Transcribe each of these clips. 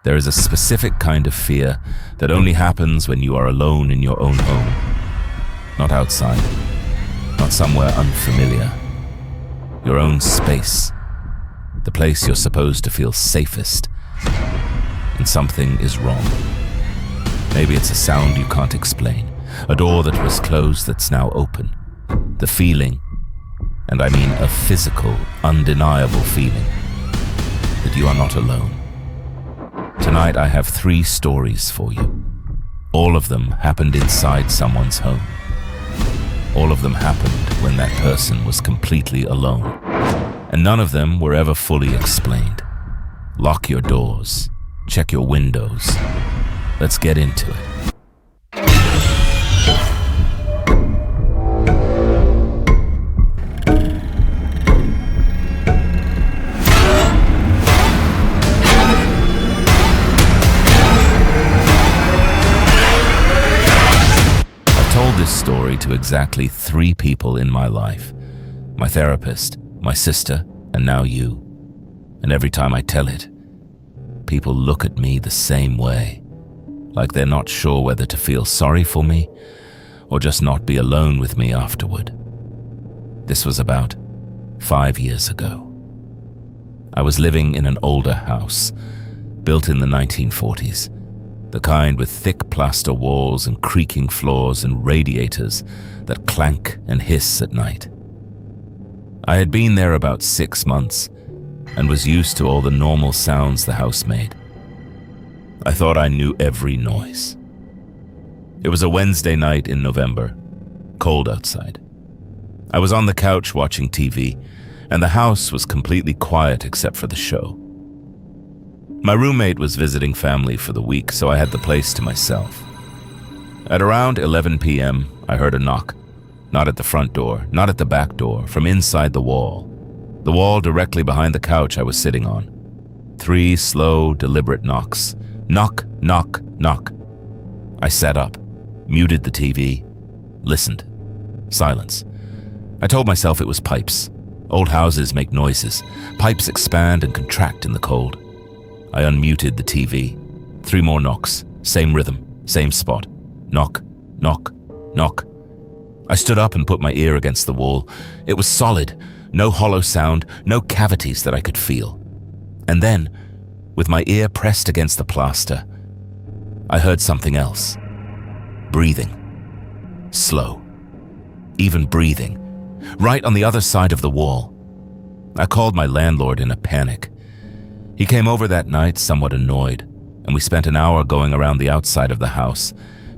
There is a specific kind of fear that only happens when you are alone in your own home. Not outside, not somewhere unfamiliar. Your own space, the place you're supposed to feel safest. And something is wrong. Maybe it's a sound you can't explain, a door that was closed that's now open. The feeling, and I mean a physical, undeniable feeling, that you are not alone. Tonight I have 3 stories for you. All of them happened inside someone's home. All of them happened when that person was completely alone. And none of them were ever fully explained. Lock your doors. Check your windows. Let's get into it. This story to exactly 3 people in my life. My therapist, my sister, and now you. And every time I tell it, people look at me the same way, like they're not sure whether to feel sorry for me or just not be alone with me afterward. This was about 5 years ago. I was living in an older house, built in the 1940s. The kind with thick plaster walls and creaking floors and radiators that clank and hiss at night. I had been there about 6 months and was used to all the normal sounds the house made. I thought I knew every noise. It was a Wednesday night in November, cold outside. I was on the couch watching TV, and the house was completely quiet except for the show. My roommate was visiting family for the week, so I had the place to myself. At around 11 p.m., I heard a knock. Not at the front door, not at the back door, from inside the wall. The wall directly behind the couch I was sitting on. 3 slow, deliberate knocks. Knock, knock, knock. I sat up, muted the TV, listened. Silence. I told myself it was pipes. Old houses make noises. Pipes expand and contract in the cold. I unmuted the TV. 3 more knocks. Same rhythm, same spot. Knock, knock, knock. I stood up and put my ear against the wall. It was solid. No hollow sound, no cavities that I could feel. And then, with my ear pressed against the plaster, I heard something else. Breathing. Slow. Even breathing. Right on the other side of the wall. I called my landlord in a panic. He came over that night somewhat annoyed, and we spent an hour going around the outside of the house,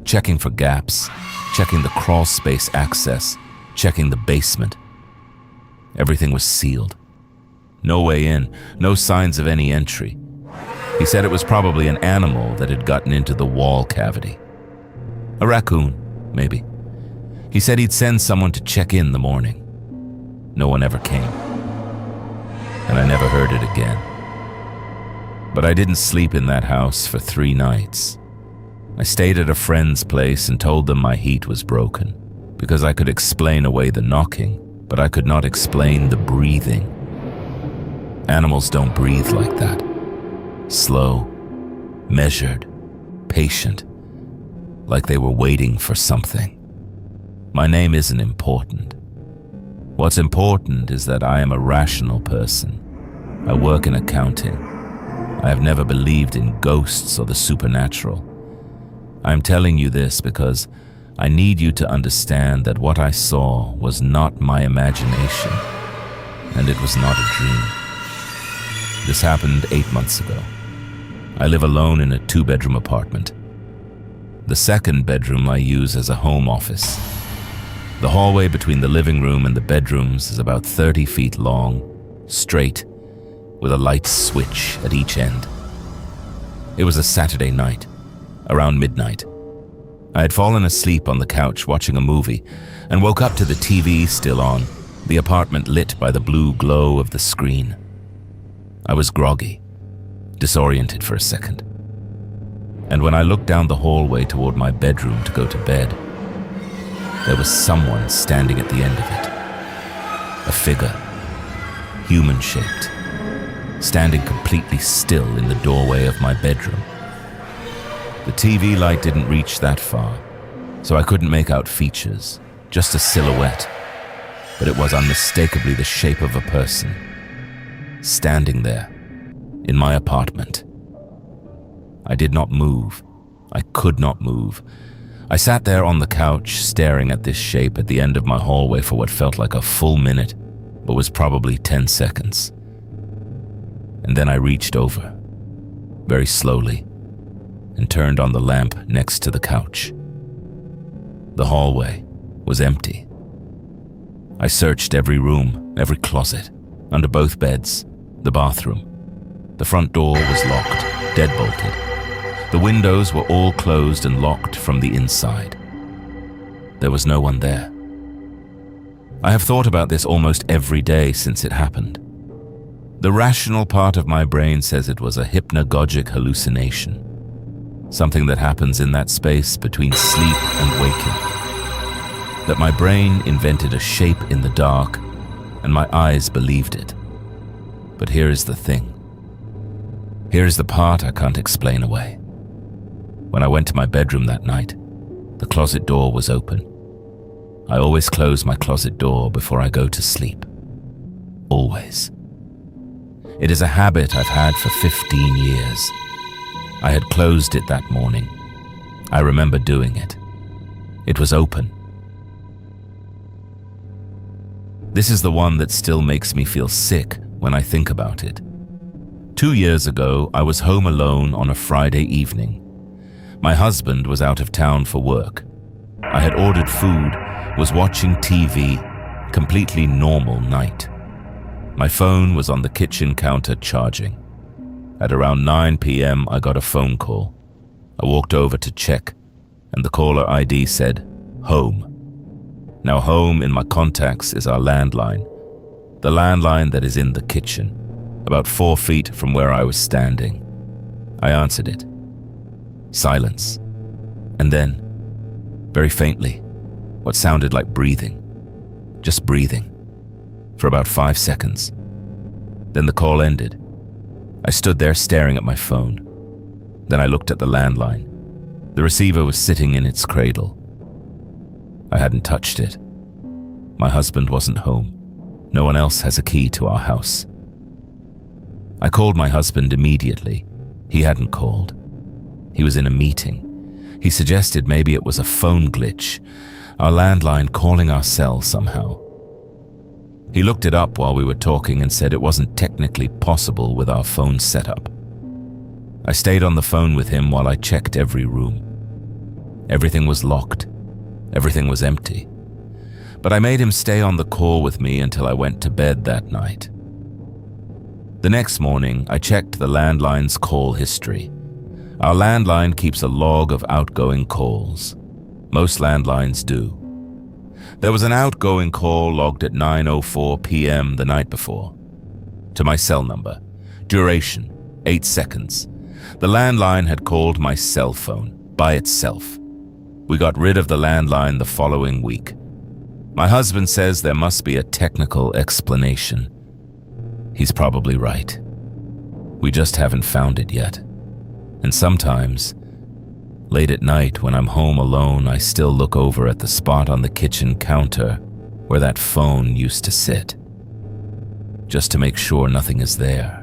checking for gaps, checking the crawl space access, checking the basement. Everything was sealed. No way in, no signs of any entry. He said it was probably an animal that had gotten into the wall cavity. A raccoon, maybe. He said he'd send someone to check in the morning. No one ever came. And I never heard it again. But I didn't sleep in that house for 3 nights. I stayed at a friend's place and told them my heat was broken, because I could explain away the knocking, but I could not explain the breathing. Animals don't breathe like that. Slow, measured, patient, like they were waiting for something. My name isn't important. What's important is that I am a rational person. I work in accounting. I have never believed in ghosts or the supernatural. I am telling you this because I need you to understand that what I saw was not my imagination, and it was not a dream. This happened 8 months ago. I live alone in a 2-bedroom apartment. The 2nd bedroom I use as a home office. The hallway between the living room and the bedrooms is about 30 feet long, straight, with a light switch at each end. It was a Saturday night, around midnight. I had fallen asleep on the couch watching a movie and woke up to the TV still on, the apartment lit by the blue glow of the screen. I was groggy, disoriented for a second. And when I looked down the hallway toward my bedroom to go to bed, there was someone standing at the end of it. A figure, human-shaped, standing completely still in the doorway of my bedroom. The TV light didn't reach that far, so I couldn't make out features, just a silhouette, but it was unmistakably the shape of a person, standing there, in my apartment. I did not move. I could not move. I sat there on the couch, staring at this shape at the end of my hallway for what felt like a full minute, but was probably 10 seconds. And then I reached over, very slowly, and turned on the lamp next to the couch. The hallway was empty. I searched every room, every closet, under both beds, the bathroom. The front door was locked, deadbolted. The windows were all closed and locked from the inside. There was no one there. I have thought about this almost every day since it happened. The rational part of my brain says it was a hypnagogic hallucination, something that happens in that space between sleep and waking. That my brain invented a shape in the dark, and my eyes believed it. But here is the thing. Here is the part I can't explain away. When I went to my bedroom that night, the closet door was open. I always close my closet door before I go to sleep. Always. It is a habit I've had for 15 years. I had closed it that morning. I remember doing it. It was open. This is the one that still makes me feel sick when I think about it. 2 years ago, I was home alone on a Friday evening. My husband was out of town for work. I had ordered food, was watching TV, completely normal night. My phone was on the kitchen counter charging. At around 9 p.m., I got a phone call. I walked over to check, and the caller ID said, "Home." Now, home in my contacts is our landline, the landline that is in the kitchen, about 4 feet from where I was standing. I answered it. Silence. And then, very faintly, what sounded like breathing. Just breathing. For about 5 seconds. Then the call ended. I stood there staring at my phone. Then I looked at the landline. The receiver was sitting in its cradle. I hadn't touched it. My husband wasn't home. No one else has a key to our house. I called my husband immediately. He hadn't called. He was in a meeting. He suggested maybe it was a phone glitch, our landline calling our cell somehow. He looked it up while we were talking and said it wasn't technically possible with our phone setup. I stayed on the phone with him while I checked every room. Everything was locked. Everything was empty. But I made him stay on the call with me until I went to bed that night. The next morning, I checked the landline's call history. Our landline keeps a log of outgoing calls. Most landlines do. There was an outgoing call logged at 9:04 p.m. the night before. To my cell number. Duration, 8 seconds. The landline had called my cell phone, by itself. We got rid of the landline the following week. My husband says there must be a technical explanation. He's probably right. We just haven't found it yet. And sometimes, late at night when I'm home alone, I still look over at the spot on the kitchen counter where that phone used to sit, just to make sure nothing is there.